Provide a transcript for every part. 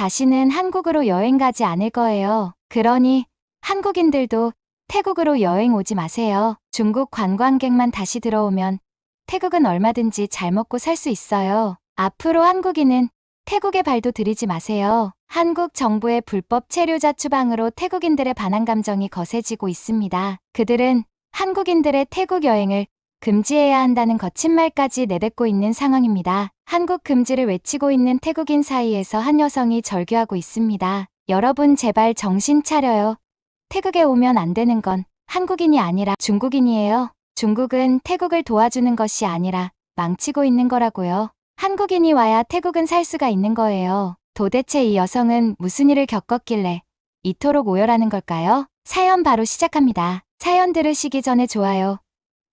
다시는 한국으로 여행 가지 않을 거예요. 그러니 한국인들도 태국으로 여행 오지 마세요. 중국 관광객만 다시 들어오면 태국은 얼마든지 잘 먹고 살 수 있어요. 앞으로 한국인은 태국에 발도 들이지 마세요. 한국 정부의 불법 체류자 추방으로 태국인들의 반한 감정이 거세지고 있습니다. 그들은 한국인들의 태국 여행을 금지해야 한다는 거친 말까지 내뱉고 있는 상황입니다. 한국 금지를 외치고 있는 태국인 사이에서 한 여성이 절규하고 있습니다. 여러분 제발 정신 차려요. 태국에 오면 안 되는 건 한국인이 아니라 중국인이에요. 중국은 태국을 도와주는 것이 아니라 망치고 있는 거라고요. 한국인이 와야 태국은 살 수가 있는 거예요. 도대체 이 여성은 무슨 일을 겪었길래 이토록 오열하는 걸까요? 사연 바로 시작합니다. 사연 들으시기 전에 좋아요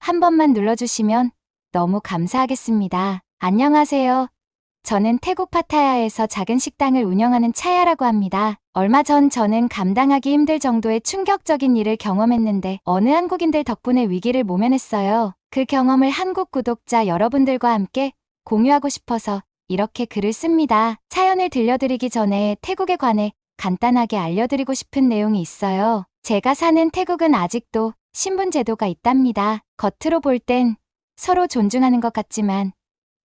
한 번만 눌러주시면 너무 감사하겠습니다. 안녕하세요. 저는 태국 파타야에서 작은 식당을 운영하는 차야라고 합니다. 얼마 전 저는 감당하기 힘들 정도의 충격적인 일을 경험했는데 어느 한국인들 덕분에 위기를 모면했어요. 그 경험을 한국 구독자 여러분들과 함께 공유하고 싶어서 이렇게 글을 씁니다. 사연을 들려드리기 전에 태국에 관해 간단하게 알려드리고 싶은 내용이 있어요. 제가 사는 태국은 아직도 신분 제도가 있답니다. 겉으로 볼 땐 서로 존중하는 것 같지만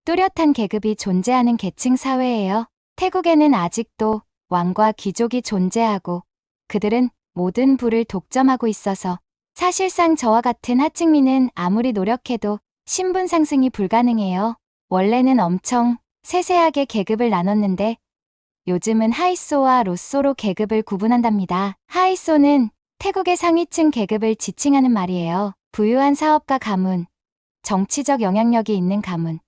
뚜렷한 계급이 존재하는 계층 사회예요. 태국에는 아직도 왕과 귀족이 존재하고 그들은 모든 부를 독점하고 있어서 사실상 저와 같은 하층민은 아무리 노력해도 신분 상승이 불가능해요. 원래는 엄청 세세하게 계급을 나눴는데 요즘은 하이소와 로소로 계급을 구분한답니다. 하이소는 태국의 상위층 계급을 지칭하는 말이에요. 부유한 사업가 가문, 정치적 영향력이 있는 가문,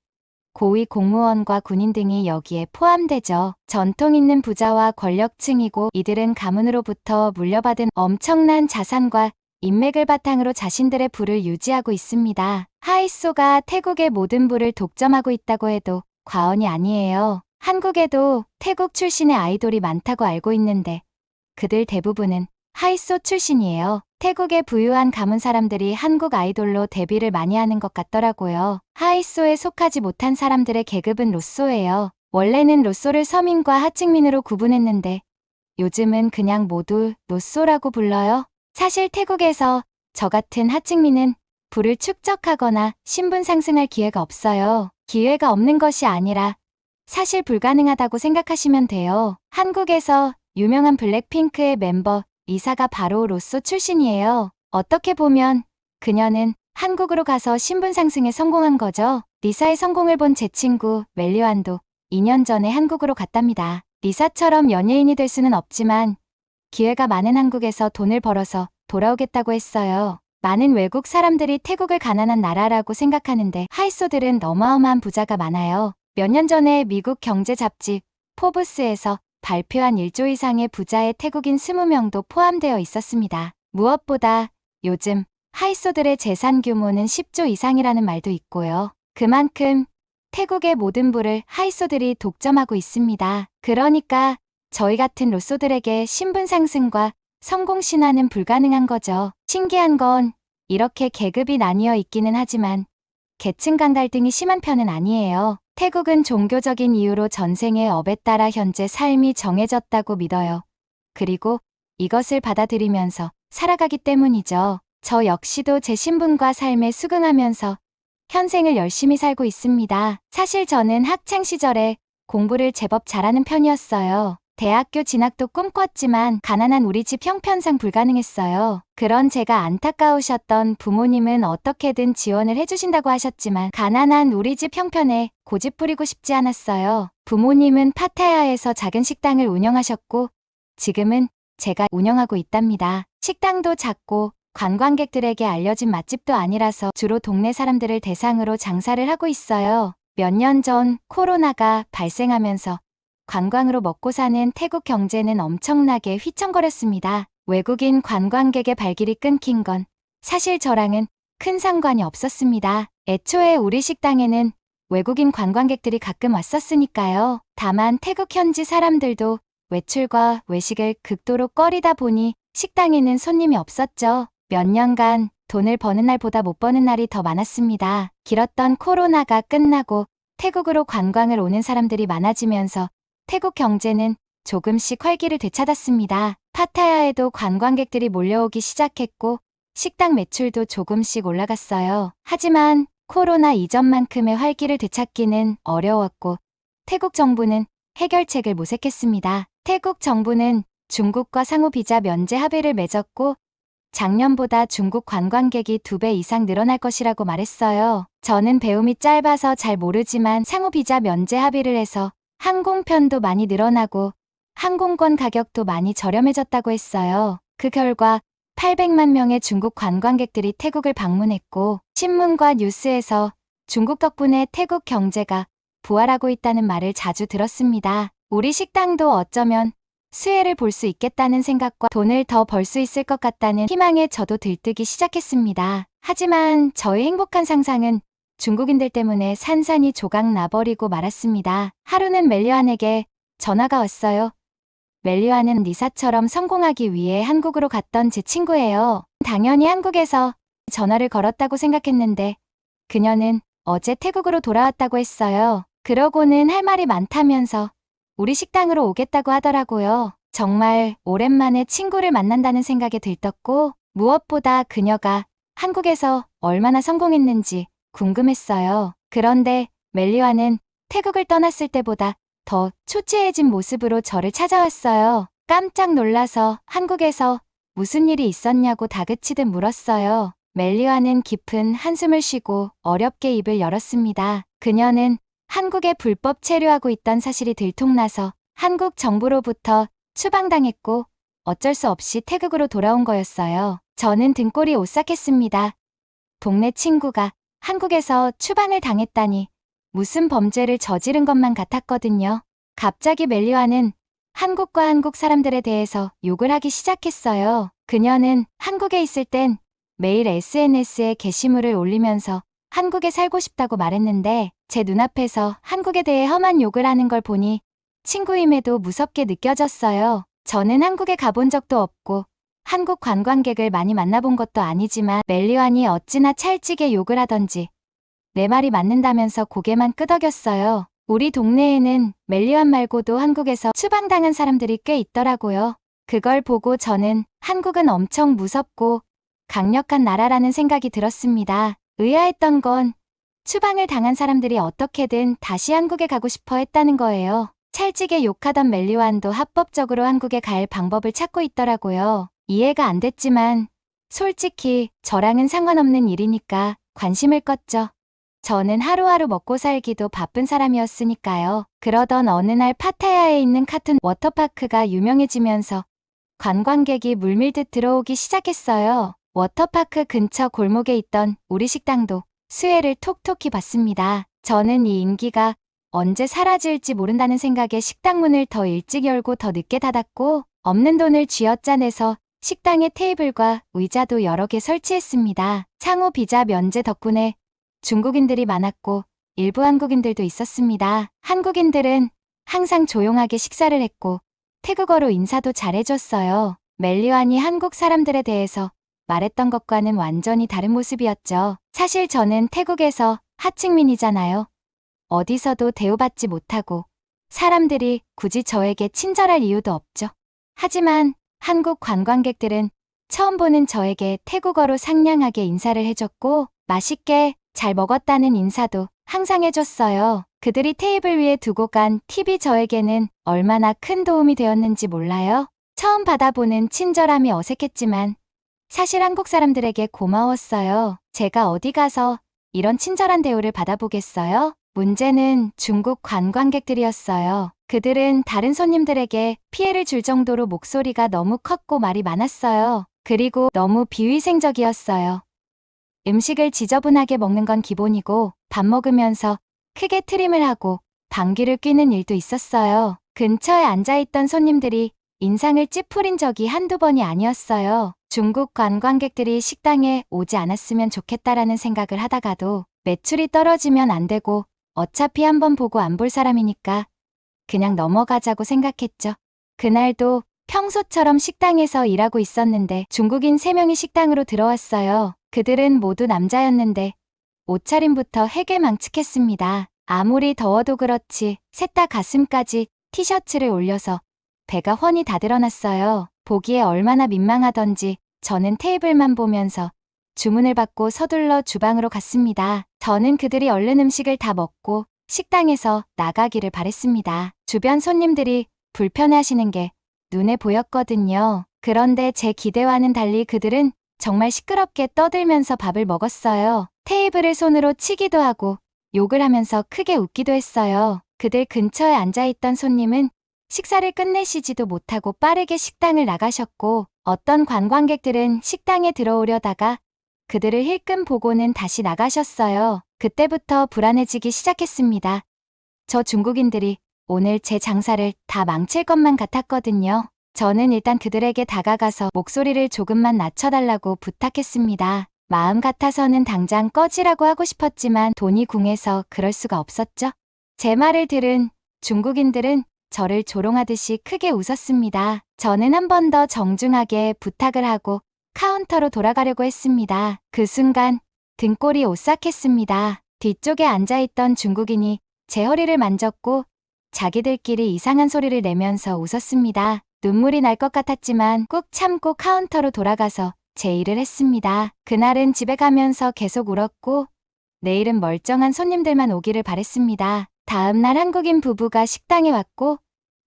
고위 공무원과 군인 등이 여기에 포함되죠. 전통 있는 부자와 권력층이고 이들은 가문으로부터 물려받은 엄청난 자산과 인맥을 바탕으로 자신들의 부를 유지하고 있습니다. 하이소가 태국의 모든 부를 독점하고 있다고 해도 과언이 아니에요. 한국에도 태국 출신의 아이돌이 많다고 알고 있는데 그들 대부분은 하이소 출신이에요. 태국의 부유한 가문 사람들이 한국 아이돌로 데뷔를 많이 하는 것 같더라고요. 하이소에 속하지 못한 사람들의 계급은 로소예요. 원래는 로소를 서민과 하층민으로 구분했는데 요즘은 그냥 모두 로소라고 불러요. 사실 태국에서 저 같은 하층민은 부를 축적하거나 신분 상승할 기회가 없어요. 기회가 없는 것이 아니라 사실 불가능하다고 생각하시면 돼요. 한국에서 유명한 블랙핑크의 멤버 리사가 바로 로소 출신이에요. 어떻게 보면 그녀는 한국으로 가서 신분 상승에 성공한 거죠. 리사의 성공을 본 제 친구 멜리완도 2년 전에 한국으로 갔답니다. 리사처럼 연예인이 될 수는 없지만 기회가 많은 한국에서 돈을 벌어서 돌아오겠다고 했어요. 많은 외국 사람들이 태국을 가난한 나라라고 생각하는데 하이소들은 어마어마한 부자가 많아요. 몇 년 전에 미국 경제 잡지 포브스에서 발표한 1조 이상의 부자의 태국인 20명도 포함되어 있었습니다. 무엇보다 요즘 하이소들의 재산 규모는 10조 이상이라는 말도 있고요. 그만큼 태국의 모든 부를 하이소들이 독점하고 있습니다. 그러니까 저희 같은 로소들에게 신분 상승과 성공 신화는 불가능한 거죠. 신기한 건 이렇게 계급이 나뉘어 있기는 하지만 계층 간 갈등이 심한 편은 아니에요. 태국은 종교적인 이유로 전생의 업에 따라 현재 삶이 정해졌다고 믿어요. 그리고 이것을 받아들이면서 살아가기 때문이죠. 저 역시도 제 신분과 삶에 수긍하면서 현생을 열심히 살고 있습니다. 사실 저는 학창 시절에 공부를 제법 잘하는 편이었어요. 대학교 진학도 꿈꿨지만 가난한 우리 집 형편상 불가능했어요. 그런 제가 안타까우셨던 부모님은 어떻게든 지원을 해주신다고 하셨지만 가난한 우리 집 형편에 고집 부리고 싶지 않았어요. 부모님은 파타야에서 작은 식당을 운영하셨고 지금은 제가 운영하고 있답니다. 식당도 작고 관광객들에게 알려진 맛집도 아니라서 주로 동네 사람들을 대상으로 장사를 하고 있어요. 몇 년 전 코로나가 발생하면서 관광으로 먹고 사는 태국 경제는 엄청나게 휘청거렸습니다. 외국인 관광객의 발길이 끊긴 건 사실 저랑은 큰 상관이 없었습니다. 애초에 우리 식당에는 외국인 관광객들이 가끔 왔었으니까요. 다만 태국 현지 사람들도 외출과 외식을 극도로 꺼리다 보니 식당에는 손님이 없었죠. 몇 년간 돈을 버는 날보다 못 버는 날이 더 많았습니다. 길었던 코로나가 끝나고 태국으로 관광을 오는 사람들이 많아지면서 태국 경제는 조금씩 활기를 되찾았습니다. 파타야에도 관광객들이 몰려오기 시작했고 식당 매출도 조금씩 올라갔어요. 하지만 코로나 이전만큼의 활기를 되찾기는 어려웠고 태국 정부는 해결책을 모색했습니다. 태국 정부는 중국과 상호 비자 면제 합의를 맺었고 작년보다 중국 관광객이 2배 이상 늘어날 것이라고 말했어요. 저는 배움이 짧아서 잘 모르지만 상호 비자 면제 합의를 해서 항공편도 많이 늘어나고 항공권 가격도 많이 저렴해졌다고 했어요. 그 결과 800만 명의 중국 관광객들이 태국을 방문했고 신문과 뉴스에서 중국 덕분에 태국 경제가 부활하고 있다는 말을 자주 들었습니다. 우리 식당도 어쩌면 수혜를 볼 수 있겠다는 생각과 돈을 더 벌 수 있을 것 같다는 희망에 저도 들뜨기 시작했습니다. 하지만 저의 행복한 상상은 중국인들 때문에 산산이 조각 나버리고 말았습니다. 하루는 멜리안에게 전화가 왔어요. 멜리안은 리사처럼 성공하기 위해 한국으로 갔던 제 친구예요. 당연히 한국에서 전화를 걸었다고 생각했는데 그녀는 어제 태국으로 돌아왔다고 했어요. 그러고는 할 말이 많다면서 우리 식당으로 오겠다고 하더라고요. 정말 오랜만에 친구를 만난다는 생각에 들떴고 무엇보다 그녀가 한국에서 얼마나 성공했는지 궁금했어요. 그런데 멜리와는 태국을 떠났을 때보다 더 초췌해진 모습으로 저를 찾아왔어요. 깜짝 놀라서 한국에서 무슨 일이 있었냐고 다그치듯 물었어요. 멜리와는 깊은 한숨을 쉬고 어렵게 입을 열었습니다. 그녀는 한국에 불법 체류하고 있던 사실이 들통나서 한국 정부로부터 추방당했고 어쩔 수 없이 태국으로 돌아온 거였어요. 저는 등골이 오싹했습니다. 동네 친구가 한국에서 추방을 당했다니 무슨 범죄를 저지른 것만 같았거든요. 갑자기 멜리와는 한국과 한국 사람들에 대해서 욕을 하기 시작했어요. 그녀는 한국에 있을 땐 매일 SNS에 게시물을 올리면서 한국에 살고 싶다고 말했는데 제 눈앞에서 한국에 대해 험한 욕을 하는 걸 보니 친구임에도 무섭게 느껴졌어요. 저는 한국에 가본 적도 없고 한국 관광객을 많이 만나본 것도 아니지만 멜리완이 어찌나 찰지게 욕을 하던지 내 말이 맞는다면서 고개만 끄덕였어요. 우리 동네에는 멜리완 말고도 한국에서 추방당한 사람들이 꽤 있더라고요. 그걸 보고 저는 한국은 엄청 무섭고 강력한 나라라는 생각이 들었습니다. 의아했던 건 추방을 당한 사람들이 어떻게든 다시 한국에 가고 싶어 했다는 거예요. 찰지게 욕하던 멜리완도 합법적으로 한국에 갈 방법을 찾고 있더라고요. 이해가 안 됐지만 솔직히 저랑은 상관없는 일이니까 관심을 껐죠. 저는 하루하루 먹고 살기도 바쁜 사람이었으니까요. 그러던 어느 날 파타야에 있는 카툰 워터파크가 유명해지면서 관광객이 물밀듯 들어오기 시작했어요. 워터파크 근처 골목에 있던 우리 식당도 수혜를 톡톡히 봤습니다. 저는 이 인기가 언제 사라질지 모른다는 생각에 식당 문을 더 일찍 열고 더 늦게 닫았고 없는 돈을 쥐어짜내서 식당에 테이블과 의자도 여러 개 설치했습니다. 상호 비자 면제 덕분에 중국인들이 많았고 일부 한국인들도 있었습니다. 한국인들은 항상 조용하게 식사를 했고 태국어로 인사도 잘해줬어요. 멜리완이 한국 사람들에 대해서 말했던 것과는 완전히 다른 모습이었죠. 사실 저는 태국에서 하층민이잖아요. 어디서도 대우받지 못하고 사람들이 굳이 저에게 친절할 이유도 없죠. 하지만 한국 관광객들은 처음 보는 저에게 태국어로 상냥하게 인사를 해줬고 맛있게 잘 먹었다는 인사도 항상 해줬어요. 그들이 테이블 위에 두고 간 팁이 저에게는 얼마나 큰 도움이 되었는지 몰라요. 처음 받아보는 친절함이 어색했지만 사실 한국 사람들에게 고마웠어요. 제가 어디 가서 이런 친절한 대우를 받아보겠어요? 문제는 중국 관광객들이었어요. 그들은 다른 손님들에게 피해를 줄 정도로 목소리가 너무 컸고 말이 많았어요. 그리고 너무 비위생적이었어요. 음식을 지저분하게 먹는 건 기본이고 밥 먹으면서 크게 트림을 하고 방귀를 뀌는 일도 있었어요. 근처에 앉아있던 손님들이 인상을 찌푸린 적이 한두 번이 아니었어요. 중국 관광객들이 식당에 오지 않았으면 좋겠다라는 생각을 하다가도 매출이 떨어지면 안 되고 어차피 한번 보고 안 볼 사람이니까 그냥 넘어가자고 생각했죠. 그날도 평소처럼 식당에서 일하고 있었는데 중국인 3명이 식당으로 들어왔어요. 그들은 모두 남자였는데 옷차림부터 해괴망측했습니다. 아무리 더워도 그렇지 셋 다 가슴까지 티셔츠를 올려서 배가 훤히 다 드러났어요. 보기에 얼마나 민망하던지 저는 테이블만 보면서 주문을 받고 서둘러 주방으로 갔습니다. 저는 그들이 얼른 음식을 다 먹고 식당에서 나가기를 바랬습니다. 주변 손님들이 불편해하시는 게 눈에 보였거든요. 그런데 제 기대와는 달리 그들은 정말 시끄럽게 떠들면서 밥을 먹었어요. 테이블을 손으로 치기도 하고 욕을 하면서 크게 웃기도 했어요. 그들 근처에 앉아있던 손님은 식사를 끝내시지도 못하고 빠르게 식당을 나가셨고, 어떤 관광객들은 식당에 들어오려다가 그들을 힐끔 보고는 다시 나가셨어요. 그때부터 불안해지기 시작했습니다. 저 중국인들이 오늘 제 장사를 다 망칠 것만 같았거든요. 저는 일단 그들에게 다가가서 목소리를 조금만 낮춰달라고 부탁했습니다. 마음 같아서는 당장 꺼지라고 하고 싶었지만 돈이 궁해서 그럴 수가 없었죠. 제 말을 들은 중국인들은 저를 조롱하듯이 크게 웃었습니다. 저는 한 번 더 정중하게 부탁을 하고 카운터로 돌아가려고 했습니다. 그 순간 등골이 오싹했습니다. 뒤쪽에 앉아있던 중국인이 제 허리를 만졌고 자기들끼리 이상한 소리를 내면서 웃었습니다. 눈물이 날 것 같았지만 꾹 참고 카운터로 돌아가서 제 일을 했습니다. 그날은 집에 가면서 계속 울었고 내일은 멀쩡한 손님들만 오기를 바랬습니다. 다음 날 한국인 부부가 식당에 왔고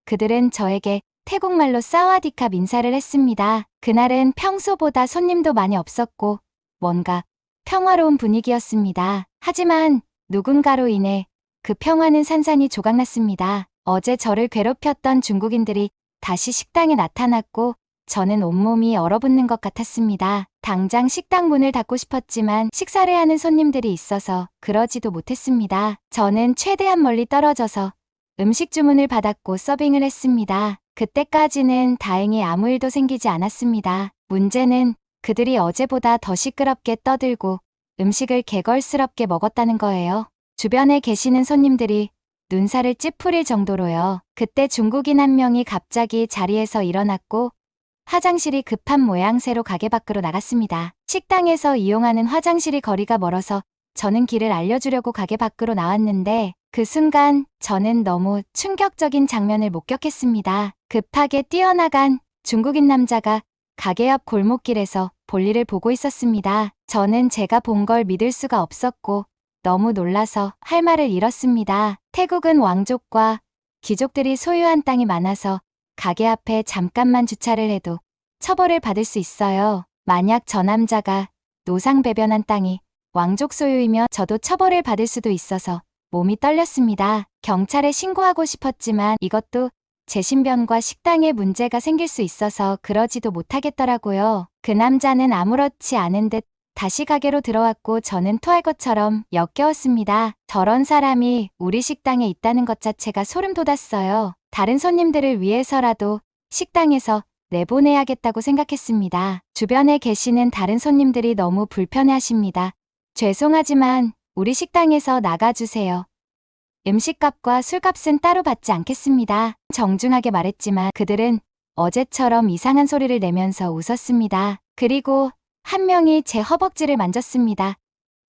그들은 저에게 태국말로 사와디캅 인사를 했습니다. 그날은 평소보다 손님도 많이 없었고 뭔가 평화로운 분위기였습니다. 하지만 누군가로 인해 그 평화는 산산이 조각났습니다. 어제 저를 괴롭혔던 중국인들이 다시 식당에 나타났고 저는 온몸이 얼어붙는 것 같았습니다. 당장 식당 문을 닫고 싶었지만 식사를 하는 손님들이 있어서 그러지도 못했습니다. 저는 최대한 멀리 떨어져서 음식 주문을 받았고 서빙을 했습니다. 그때까지는 다행히 아무 일도 생기지 않았습니다. 문제는 그들이 어제보다 더 시끄럽게 떠들고 음식을 개걸스럽게 먹었다는 거예요. 주변에 계시는 손님들이 눈살을 찌푸릴 정도로요. 그때 중국인 한 명이 갑자기 자리에서 일어났고 화장실이 급한 모양새로 가게 밖으로 나갔습니다. 식당에서 이용하는 화장실이 거리가 멀어서 저는 길을 알려주려고 가게 밖으로 나왔는데 그 순간 저는 너무 충격적인 장면을 목격했습니다. 급하게 뛰어나간 중국인 남자가 가게 앞 골목길에서 볼일을 보고 있었습니다. 저는 제가 본 걸 믿을 수가 없었고 너무 놀라서 할 말을 잃었습니다. 태국은 왕족과 귀족들이 소유한 땅이 많아서 가게 앞에 잠깐만 주차를 해도 처벌을 받을 수 있어요. 만약 저 남자가 노상배변한 땅이 왕족 소유이며 저도 처벌을 받을 수도 있어서 몸이 떨렸습니다. 경찰에 신고하고 싶었지만 이것도 제 신변과 식당에 문제가 생길 수 있어서 그러지도 못하겠더라고요. 그 남자는 아무렇지 않은 듯 다시 가게로 들어왔고 저는 토할 것처럼 역겨웠습니다. 저런 사람이 우리 식당에 있다는 것 자체가 소름 돋았어요. 다른 손님들을 위해서라도 식당에서 내보내야겠다고 생각했습니다. 주변에 계시는 다른 손님들이 너무 불편해하십니다. 죄송하지만 우리 식당에서 나가주세요. 음식값과 술값은 따로 받지 않겠습니다. 정중하게 말했지만 그들은 어제처럼 이상한 소리를 내면서 웃었습니다. 그리고 한 명이 제 허벅지를 만졌습니다.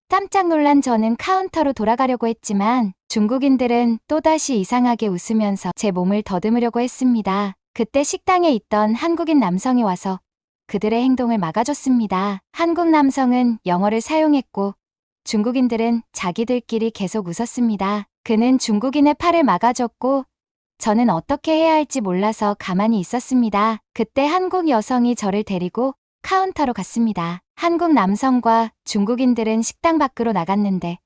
깜짝 놀란 저는 카운터로 돌아가려고 했지만 중국인들은 또다시 이상하게 웃으면서 제 몸을 더듬으려고 했습니다. 그때 식당에 있던 한국인 남성이 와서 그들의 행동을 막아줬습니다. 한국 남성은 영어를 사용했고 중국인들은 자기들끼리 계속 웃었습니다. 그는 중국인의 팔을 막아줬고 저는 어떻게 해야 할지 몰라서 가만히 있었습니다. 그때 한국 여성이 저를 데리고 카운터로 갔습니다. 한국 남성과 중국인들은 식당 밖으로 나갔는데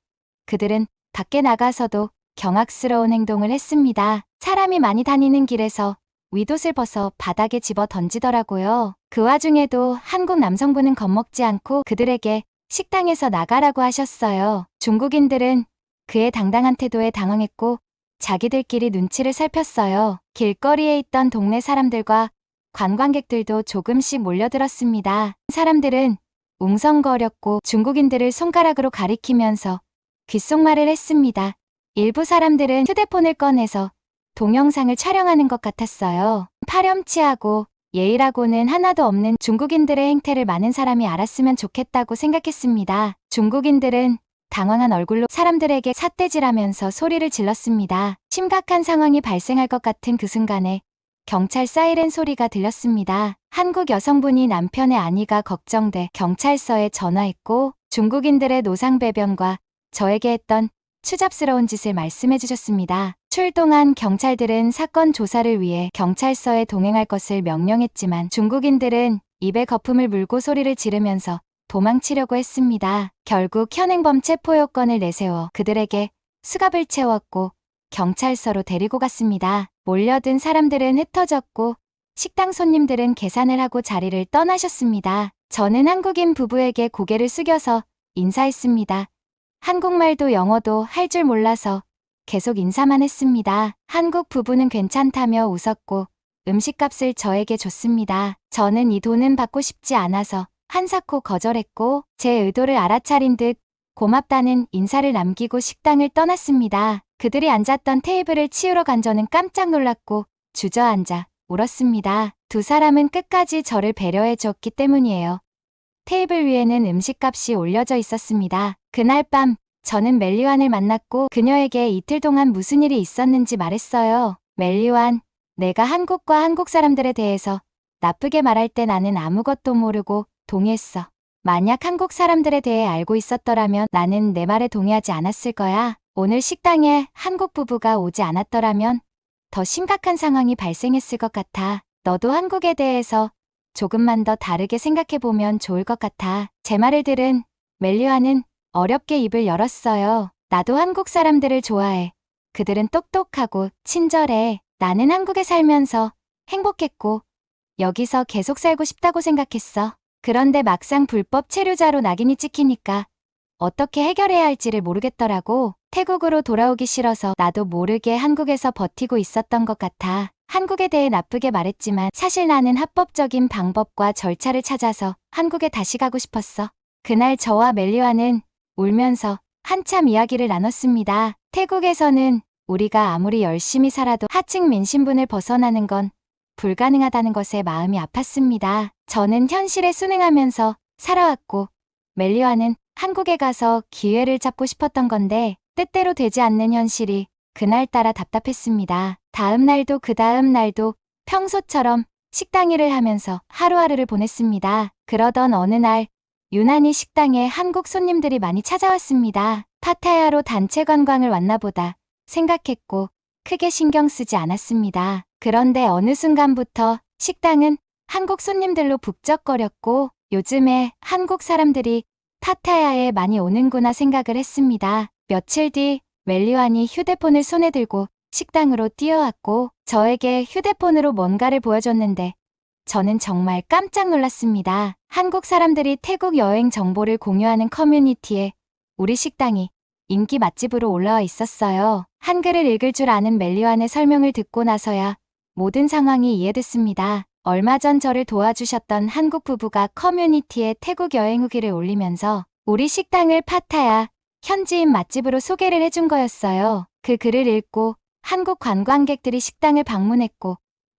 그들은 밖에 나가서도 경악스러운 행동을 했습니다. 사람이 많이 다니는 길에서 윗옷을 벗어 바닥에 집어 던지더라고요. 그 와중에도 한국 남성분은 겁먹지 않고 그들에게 식당에서 나가라고 하셨어요. 중국인들은 그의 당당한 태도에 당황했고 자기들끼리 눈치를 살폈어요. 길거리에 있던 동네 사람들과 관광객들도 조금씩 몰려들었습니다. 사람들은 웅성거렸고 중국인들을 손가락으로 가리키면서 귓속말을 했습니다. 일부 사람들은 휴대폰을 꺼내서 동영상을 촬영하는 것 같았어요. 파렴치하고 예의라고는 하나도 없는 중국인들의 행태를 많은 사람이 알았으면 좋겠다고 생각했습니다. 중국인들은 당황한 얼굴로 사람들에게 삿대질하면서 소리를 질렀습니다. 심각한 상황이 발생할 것 같은 그 순간에 경찰 사이렌 소리가 들렸습니다. 한국 여성분이 남편의 안위가 걱정돼 경찰서에 전화했고 중국인들의 노상배변과 저에게 했던 추잡스러운 짓을 말씀해 주셨습니다. 출동한 경찰들은 사건 조사를 위해 경찰서에 동행할 것을 명령했지만 중국인들은 입에 거품을 물고 소리를 지르면서 도망치려고 했습니다. 결국 현행범 체포 요건을 내세워 그들에게 수갑을 채웠고 경찰서로 데리고 갔습니다. 몰려든 사람들은 흩어졌고 식당 손님들은 계산을 하고 자리를 떠나셨습니다. 저는 한국인 부부에게 고개를 숙여서 인사했습니다. 한국말도 영어도 할 줄 몰라서 계속 인사만 했습니다. 한국 부부는 괜찮다며 웃었고 음식값을 저에게 줬습니다. 저는 이 돈은 받고 싶지 않아서 한사코 거절했고 제 의도를 알아차린 듯 고맙다는 인사를 남기고 식당을 떠났습니다. 그들이 앉았던 테이블을 치우러 간 저는 깜짝 놀랐고 주저앉아 울었습니다. 두 사람은 끝까지 저를 배려해 줬기 때문이에요. 테이블 위에는 음식값이 올려져 있었습니다. 그날 밤 저는 멜리완을 만났고 그녀에게 이틀 동안 무슨 일이 있었는지 말했어요. 멜리완, 내가 한국과 한국 사람들에 대해서 나쁘게 말할 때 나는 아무것도 모르고 동의했어. 만약 한국 사람들에 대해 알고 있었더라면 나는 내 말에 동의하지 않았을 거야. 오늘 식당에 한국 부부가 오지 않았더라면 더 심각한 상황이 발생했을 것 같아. 너도 한국에 대해서 조금만 더 다르게 생각해보면 좋을 것 같아. 제 말을 들은 멜리완은 어렵게 입을 열었어요. 나도 한국 사람들을 좋아해. 그들은 똑똑하고 친절해. 나는 한국에 살면서 행복했고 여기서 계속 살고 싶다고 생각했어. 그런데 막상 불법 체류자로 낙인이 찍히니까 어떻게 해결해야 할지를 모르겠더라고. 태국으로 돌아오기 싫어서 나도 모르게 한국에서 버티고 있었던 것 같아. 한국에 대해 나쁘게 말했지만 사실 나는 합법적인 방법과 절차를 찾아서 한국에 다시 가고 싶었어. 그날 저와 멜리와는 울면서 한참 이야기를 나눴습니다. 태국에서는 우리가 아무리 열심히 살아도 하층 민신분을 벗어나는 건 불가능하다는 것에 마음이 아팠습니다. 저는 현실에 순응하면서 살아왔고 멜리와는 한국에 가서 기회를 잡고 싶었던 건데 뜻대로 되지 않는 현실이 그날따라 답답했습니다. 다음 날도 그 다음 날도 평소처럼 식당 일을 하면서 하루하루를 보냈습니다. 그러던 어느 날 유난히 식당에 한국 손님들이 많이 찾아왔습니다. 파타야로 단체 관광을 왔나 보다 생각했고 크게 신경 쓰지 않았습니다. 그런데 어느 순간부터 식당은 한국 손님들로 북적거렸고 요즘에 한국 사람들이 파타야에 많이 오는구나 생각을 했습니다. 며칠 뒤 멜리완이 휴대폰을 손에 들고 식당으로 뛰어왔고 저에게 휴대폰으로 뭔가를 보여줬는데 저는 정말 깜짝 놀랐습니다. 한국 사람들이 태국 여행 정보를 공유하는 커뮤니티에 우리 식당이 인기 맛집으로 올라와 있었어요. 한글을 읽을 줄 아는 멜리완의 설명을 듣고 나서야 모든 상황이 이해됐습니다. 얼마 전 저를 도와주셨던 한국 부부가 커뮤니티에 태국 여행 후기를 올리면서 우리 식당을 파타야 현지인 맛집으로 소개를 해준 거였어요. 그 글을 읽고 한국 관광객들이 식당을 방문했고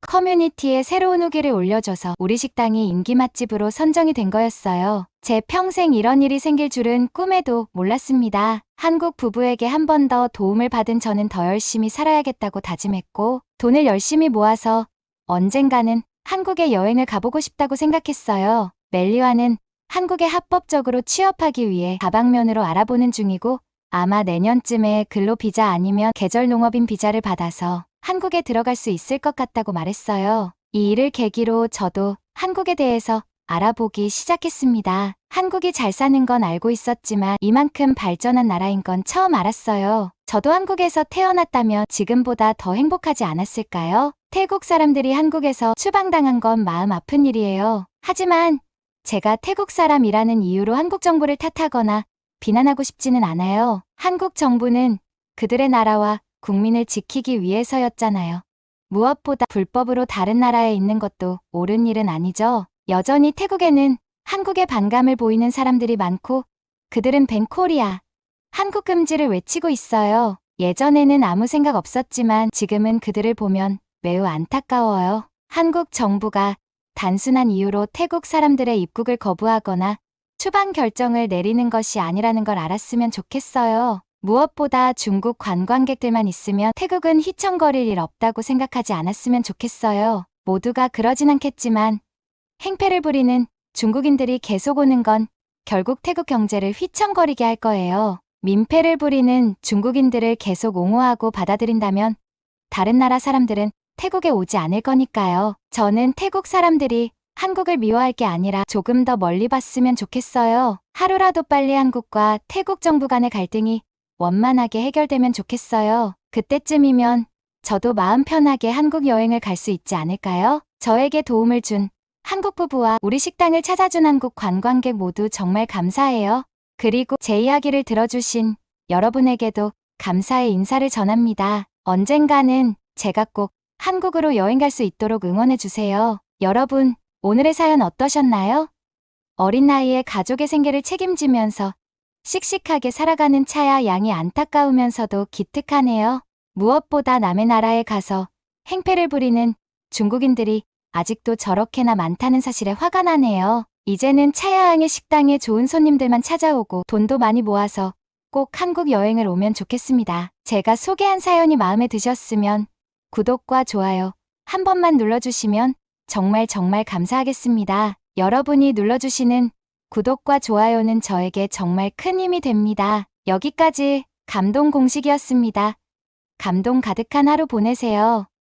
커뮤니티에 새로운 후기를 올려줘서 우리 식당이 인기 맛집으로 선정이 된 거였어요. 제 평생 이런 일이 생길 줄은 꿈에도 몰랐습니다. 한국 부부에게 한 번 더 도움을 받은 저는 더 열심히 살아야겠다고 다짐했고 돈을 열심히 모아서 언젠가는 한국에 여행을 가보고 싶다고 생각했어요. 멜리와는 한국에 합법적으로 취업하기 위해 다방면으로 알아보는 중이고 아마 내년쯤에 근로 비자 아니면 계절 농업인 비자를 받아서 한국에 들어갈 수 있을 것 같다고 말했어요. 이 일을 계기로 저도 한국에 대해서 알아보기 시작했습니다. 한국이 잘 사는 건 알고 있었지만 이만큼 발전한 나라인 건 처음 알았어요. 저도 한국에서 태어났다면 지금보다 더 행복하지 않았을까요? 태국 사람들이 한국에서 추방당한 건 마음 아픈 일이에요. 하지만 제가 태국 사람이라는 이유로 한국 정부를 탓하거나 비난하고 싶지는 않아요. 한국 정부는 그들의 나라와 국민을 지키기 위해서였잖아요. 무엇보다 불법으로 다른 나라에 있는 것도 옳은 일은 아니죠. 여전히 태국에는 한국에 반감을 보이는 사람들이 많고 그들은 벤코리아, 한국 금지를 외치고 있어요. 예전에는 아무 생각 없었지만 지금은 그들을 보면 매우 안타까워요. 한국 정부가 단순한 이유로 태국 사람들의 입국을 거부하거나 추방 결정을 내리는 것이 아니라는 걸 알았으면 좋겠어요. 무엇보다 중국 관광객들만 있으면 태국은 휘청거릴 일 없다고 생각하지 않았으면 좋겠어요. 모두가 그러진 않겠지만 행패를 부리는 중국인들이 계속 오는 건 결국 태국 경제를 휘청거리게 할 거예요. 민폐를 부리는 중국인들을 계속 옹호하고 받아들인다면 다른 나라 사람들은 태국에 오지 않을 거니까요. 저는 태국 사람들이 한국을 미워할 게 아니라 조금 더 멀리 봤으면 좋겠어요. 하루라도 빨리 한국과 태국 정부 간의 갈등이 원만하게 해결되면 좋겠어요. 그때쯤이면 저도 마음 편하게 한국 여행을 갈 수 있지 않을까요? 저에게 도움을 준 한국 부부와 우리 식당을 찾아준 한국 관광객 모두 정말 감사해요. 그리고 제 이야기를 들어주신 여러분에게도 감사의 인사를 전합니다. 언젠가는 제가 꼭 한국으로 여행 갈 수 있도록 응원해주세요. 여러분, 오늘의 사연 어떠셨나요? 어린 나이에 가족의 생계를 책임지면서 씩씩하게 살아가는 차야 양이 안타까우면서도 기특하네요. 무엇보다 남의 나라에 가서 행패를 부리는 중국인들이 아직도 저렇게나 많다는 사실에 화가 나네요. 이제는 차야양의 식당에 좋은 손님들만 찾아오고 돈도 많이 모아서 꼭 한국 여행을 오면 좋겠습니다. 제가 소개한 사연이 마음에 드셨으면 구독과 좋아요 한 번만 눌러주시면 정말 감사하겠습니다. 여러분이 눌러주시는 구독과 좋아요는 저에게 정말 큰 힘이 됩니다. 여기까지 감동 공식이었습니다. 감동 가득한 하루 보내세요.